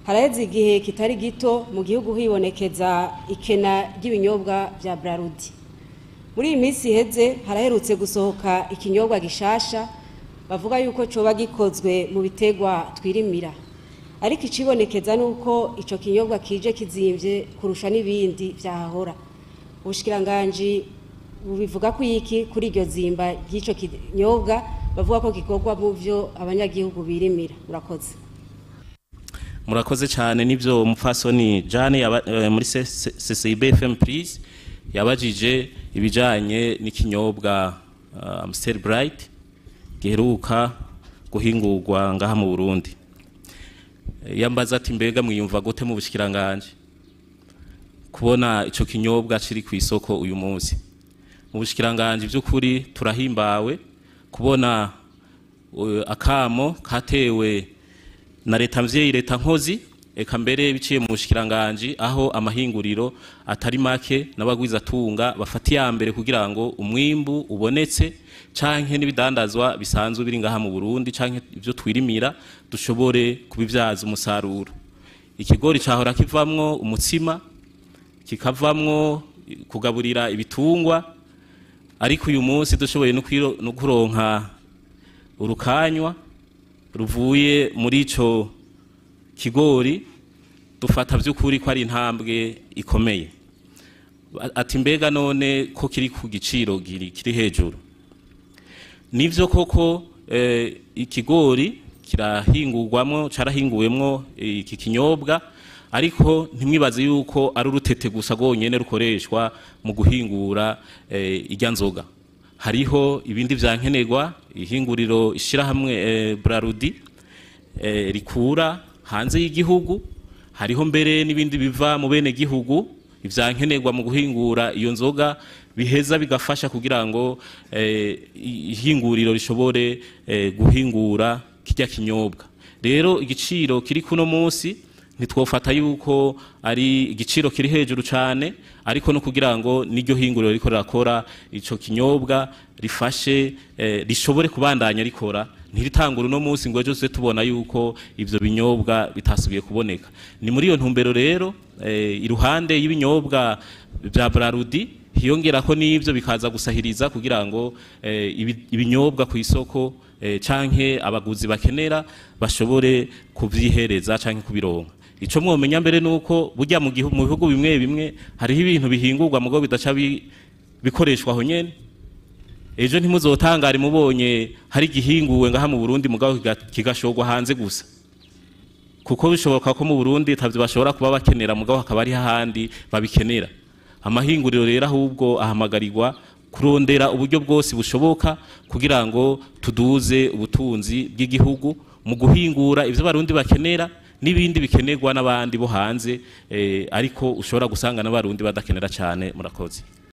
haraheze igihe kitari gito mu gihugu hibonekeza ikena ry'ibinyobwa bya Braludi. Muri iyi minsi iheze haraherutse gusohoka ikinyobwa gishasha bavuga yuko coba gikozwe mu bitegwa twirimira, ariko icibonekeza nuko ico kinyobwa kije kizimvye kurusha n'ibindi vyahahora. Ubushikiranganji bubivuga ko iki kuri iryo zimba ry'ico kinyobwa bavuga ko gikorwa mu vyo abanyagihugu birimira. Murakoze cyane nivyo umupfasoni Jane muri CCIB FM Please yabajije ibijanye n'ikinyobwa Amstel Bright giheruka guhingurwa ngaha mu Burundi. Yambaza ati mbega mwiyumva gute mu bushikiranganje kubona ico kinyobwa kiri ku isoko uyu munsi? Mu bushikiranganje by'ukuri turahimbawe kubona akamo katewe na leta mvyeyi leta nkozi eka mbere biciye mu bushikiranganje aho amahinguriro atari make n'abagwiza tunga bafati ya mbere kugira ngo umwimbu ubonetse canke n'ibidandazwa bisanzwe biri ngaha mu Burundi canke ivyo twirimira dushobore kubivyaza umusaruro. Ikigori cahora kivamwo umutsima kikavamwo kugaburira ibitungwa, ariko uyu munsi dushoboye no kuronka urukanywa ruvuye muri ico kigori, dufata vy'ukuri ko ari intambwe ikomeye. Ati mbega none ko kiri ku giciro kiri hejuru? Nivyo koko ikigori kirahingurwamwo carahinguwemwo iki kinyobwa, ariko ntimwibaze yuko ari urutete gusa gonyene rukoreshwa mu guhingura irya nzoga. Hariho ibindi vyankenerwa ihinguriro ishira hamwe Braludi rikura hanze y'igihugu, hariho mbere n'ibindi biva mu bene gihugu ivyankenerwa mu guhingura iyo nzoga biheza bigafasha kugira ngo ihinguriro rishobore guhingura kirya kinyobwa. Rero igiciro kiri kuno munsi ntitwofata yuko ari igiciro kiri hejuru cyane, ariko no kugira ngo niryo hinguriro riko rakora ico kinyobwa rifashe rishobore kubandanya rikora, ntiritangura no munsi ngo ejo tubona yuko ivyo binyobwa bitasubiye kuboneka. Ni muri iyo ntumbero rero iruhande y'ibinyobwa bya Braludi hiyongera ko n'ivyo bikaza gusahiriza kugira ngo ibinyobwa ku isoko canke abaguzi bakenera bashobore kuvyihereza canke kubironka. Ico mwomenya mbere nuko burya mu bihugu bimwe bimwe hariho ibintu bihingurwa mugo bidaca bikoreshwa aho nyene. Ejo ntimuzotangare mubonye hari gihinguwe ngaha mu Burundi mugabo kigashogwa hanze gusa, kuko bishoboka ko mu Burundi tavyo bashobora kuba bakenera mugabo hakaba ari hahandi babikenera. Amahinguriro rero ahubwo ahamagarirwa kurondera uburyo bwose bushoboka kugira ngo tuduze ubutunzi bw'igihugu mu guhingura ivyo barundi bakenera n'ibindi bikenerwa n'abandi bo hanze, ariko ushobora gusanga n'abarundi badakenera cyane. Murakoze.